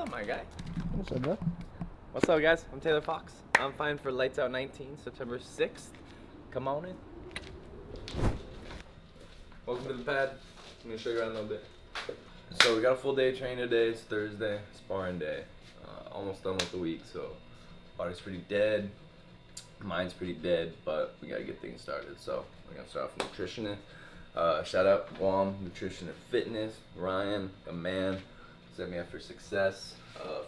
up, my guy? What's up, bro? What's up, guys? I'm Taylor Foxx. I'm fine for Lights Out 19, September 6th. Come on in. Welcome to the pad. I'm gonna show you around a little bit. So we got a full day of training today. It's Thursday, sparring day. Almost done with the week, so body's pretty dead. Mind's pretty dead, but we gotta get things started. So we're gonna start off with nutrition. Shout out Guam Nutrition and Fitness. Ryan, a man, set me up for success.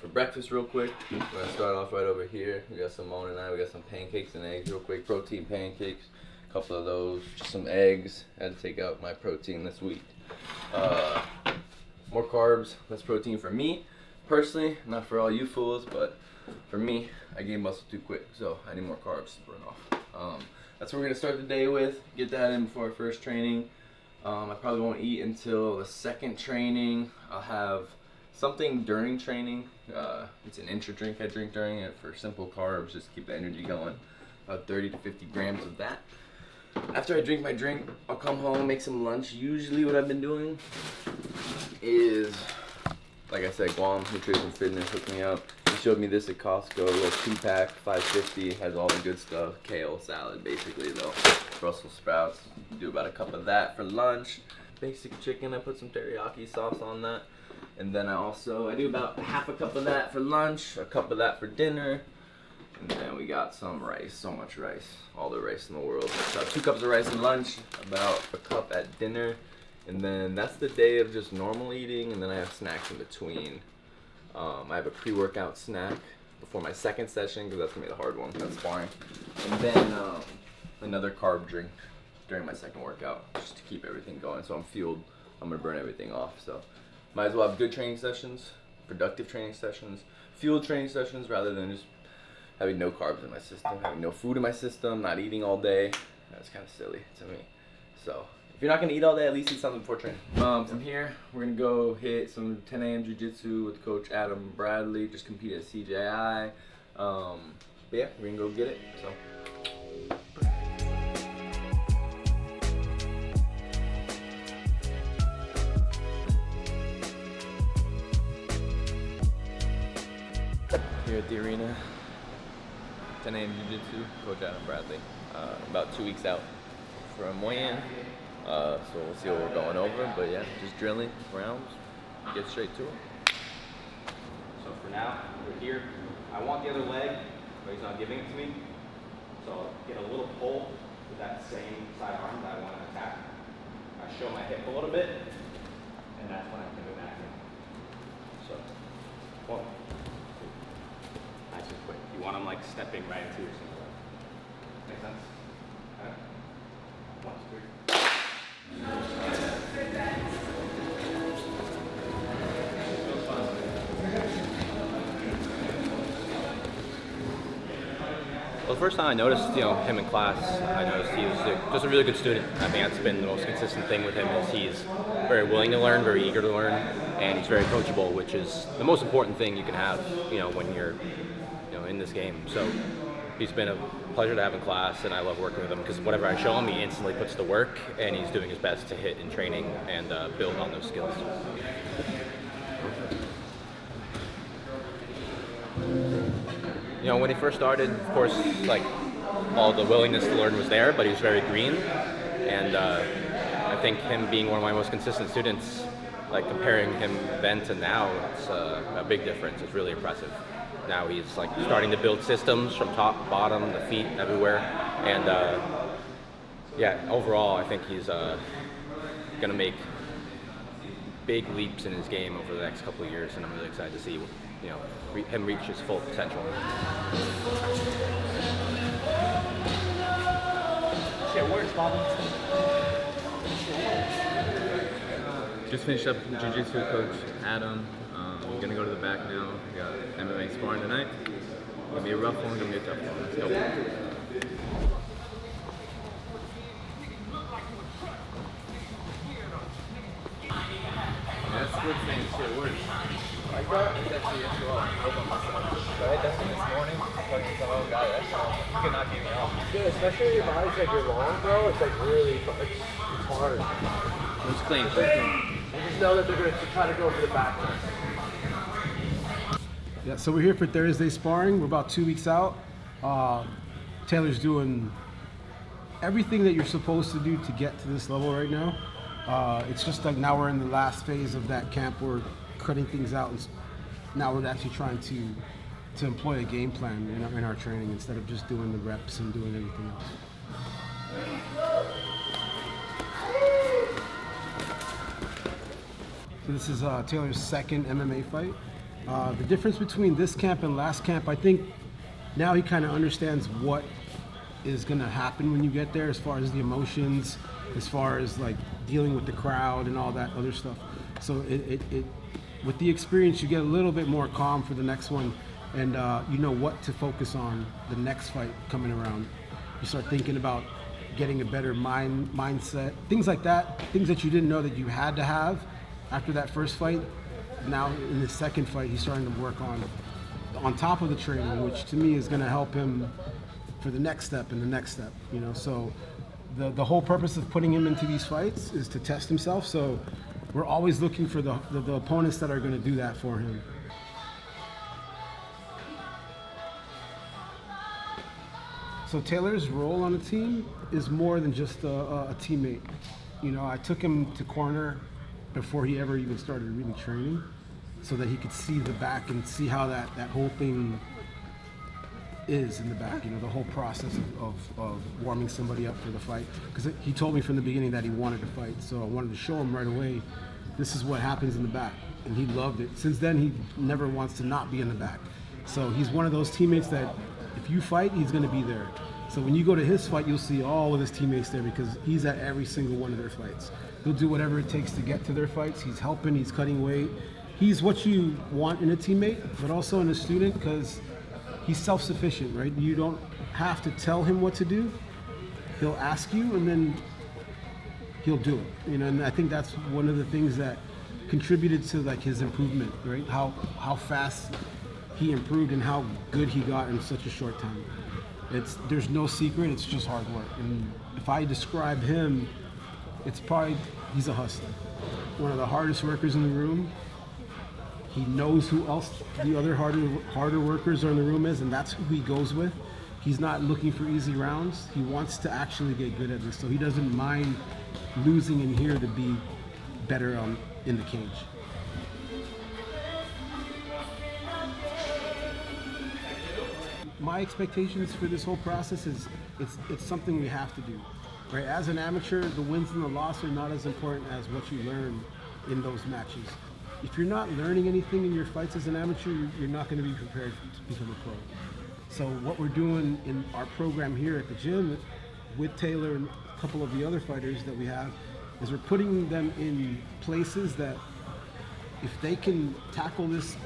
For breakfast real quick, we're gonna start off right over here. We got Simone and we got some pancakes and eggs real quick. Protein pancakes, a couple of those, just some eggs. I had to take out my protein this week. More carbs, less protein for me personally, not for all you fools, but for me, I gained muscle too quick, so I need more carbs to burn off. That's what we're gonna start the day with. Get that in before our first training. I probably won't eat until the second training. I'll have something during training. It's an intra drink I drink during it for simple carbs, just keep the energy going. About 30 to 50 grams of that. After I drink my drink, I'll come home, make some lunch. Usually what I've been doing is, like I said, Guam Nutrition Fitness hooked me up. He showed me this at Costco, a little 2-pack, $5.50, has all the good stuff. Kale salad, basically, though. Brussels sprouts, do about a cup of that for lunch. Basic chicken, I put some teriyaki sauce on that. And then I do about half a cup of that for lunch, a cup of that for dinner. And then we got some rice, so much rice, all the rice in the world. So 2 cups of rice at lunch, about a cup at dinner. And then that's the day of just normal eating, and then I have snacks in between. I have a pre-workout snack before my second session, because that's gonna be the hard one, that's sparring. And then another carb drink during my second workout, just to keep everything going. So I'm fueled, I'm gonna burn everything off. So might as well have good training sessions, productive training sessions, fueled training sessions, rather than just having no carbs in my system, having no food in my system, not eating all day. That's kind of silly to me. So if you're not gonna eat all day, at least eat something before training. From here, we're gonna go hit some 10 AM Jiu-Jitsu with Coach Adam Bradley, just compete at CJI. But yeah, we're gonna go get it, so. Here at the arena, 10 AM Jiu-Jitsu, Coach Adam Bradley. About 2 weeks out from weigh-in, so we'll see what we're going over. But yeah, just drilling rounds, get straight to it. So for now, we're here. I want the other leg, but he's not giving it to me. So I'll get a little pull with that same side arm that I want to attack. I show my hip a little bit, and that's when I pivot back in. So, one. Nice and quick. You want them like stepping right into your single leg. Make sense? All right. 1, 2, 3. Well, the first time I noticed, him in class, I noticed he was just a really good student. I think that's been the most consistent thing with him is he's very willing to learn, very eager to learn, and he's very coachable, which is the most important thing you can have, when you're, in this game. So he's been a pleasure to have in class, and I love working with him because whatever I show him, he instantly puts to work, and he's doing his best to hit in training and build on those skills. When he first started, of course, like all the willingness to learn was there, but he was very green, and I think him being one of my most consistent students, like comparing him then to now, it's a big difference. It's really impressive. Now he's like starting to build systems from top, bottom, the feet, everywhere, and overall I think he's gonna make big leaps in his game over the next couple of years, and I'm really excited to see him reach his full potential. Shit, where's Bobby? Just finished up Jiu-Jitsu with Coach Adam. I'm gonna go to the back now. We got MMA sparring tonight. Gonna be a rough one, gonna be a tough one. Let's go. That's good thing, shit works. Like that? It's actually as well. So I hit that thing this morning, fucking some old guy, you could not get me off. Dude, especially when your body's like you're long, bro, it's like really, it's hard. It's clean. You just know that they're going to try to go for the back. Yeah, so we're here for Thursday sparring. We're about 2 weeks out. Taylor's doing everything that you're supposed to do to get to this level right now. It's just like now we're in the last phase of that camp. We're cutting things out, and now we're actually trying to employ a game plan in our training instead of just doing the reps and doing everything else. So this is Taylor's second MMA fight. The difference between this camp and last camp, I think now he kind of understands what is going to happen when you get there, as far as the emotions, as far as like dealing with the crowd and all that other stuff. So it with the experience, you get a little bit more calm for the next one, and you know what to focus on the next fight coming around. You start thinking about getting a better mindset, things like that, things that you didn't know that you had to have after that first fight. Now in the second fight, he's starting to work on top of the training, which to me is going to help him for the next step and the next step. You know, so the whole purpose of putting him into these fights is to test himself. So we're always looking for the opponents that are going to do that for him. So Taylor's role on the team is more than just a teammate. You know, I took him to corner before he ever even started really training, so that he could see the back and see how that whole thing is in the back, you know, the whole process of warming somebody up for the fight. Because he told me from the beginning that he wanted to fight, so I wanted to show him right away, this is what happens in the back. And he loved it. Since then, he never wants to not be in the back. So he's one of those teammates that if you fight, he's going to be there. So when you go to his fight, you'll see all of his teammates there because he's at every single one of their fights. He'll do whatever it takes to get to their fights. He's helping, he's cutting weight. He's what you want in a teammate, but also in a student, because he's self-sufficient, right? You don't have to tell him what to do. He'll ask you, and then he'll do it. You know, and I think that's one of the things that contributed to like his improvement, right? How fast he improved and how good he got in such a short time. There's no secret. It's just hard work. And if I describe him, it's probably he's a hustler, one of the hardest workers in the room. He knows who else the other harder workers are in the room is, and that's who he goes with. He's not looking for easy rounds. He wants to actually get good at this, so he doesn't mind losing in here to be better in the cage. My expectations for this whole process is it's something we have to do. Right? As an amateur, the wins and the loss are not as important as what you learn in those matches. If you're not learning anything in your fights as an amateur, you're not going to be prepared to become a pro. So what we're doing in our program here at the gym with Taylor and a couple of the other fighters that we have is we're putting them in places that if they can tackle this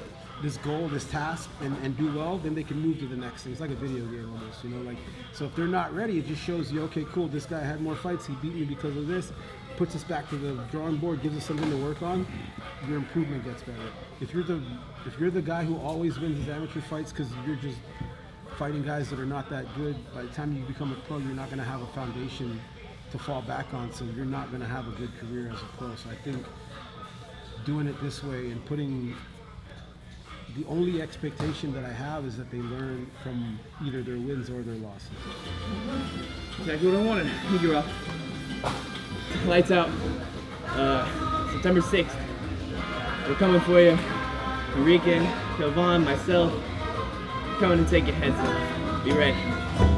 goal, this task, and do well, then they can move to the next thing. It's like a video game almost, you know. Like, so if they're not ready, it just shows you, okay, cool, this guy had more fights, he beat me because of this, puts us back to the drawing board, gives us something to work on. Your improvement gets better. If you're the guy who always wins his amateur fights because you're just fighting guys that are not that good, by the time you become a pro, you're not going to have a foundation to fall back on, so you're not going to have a good career as a pro. So I think doing it this way and putting the only expectation that I have is that they learn from either their wins or their losses. Exactly what I wanted. You're up. Lights out. September 6th. We're coming for you. Enrique, Kelvon, myself. We're coming to take your heads off. Be ready.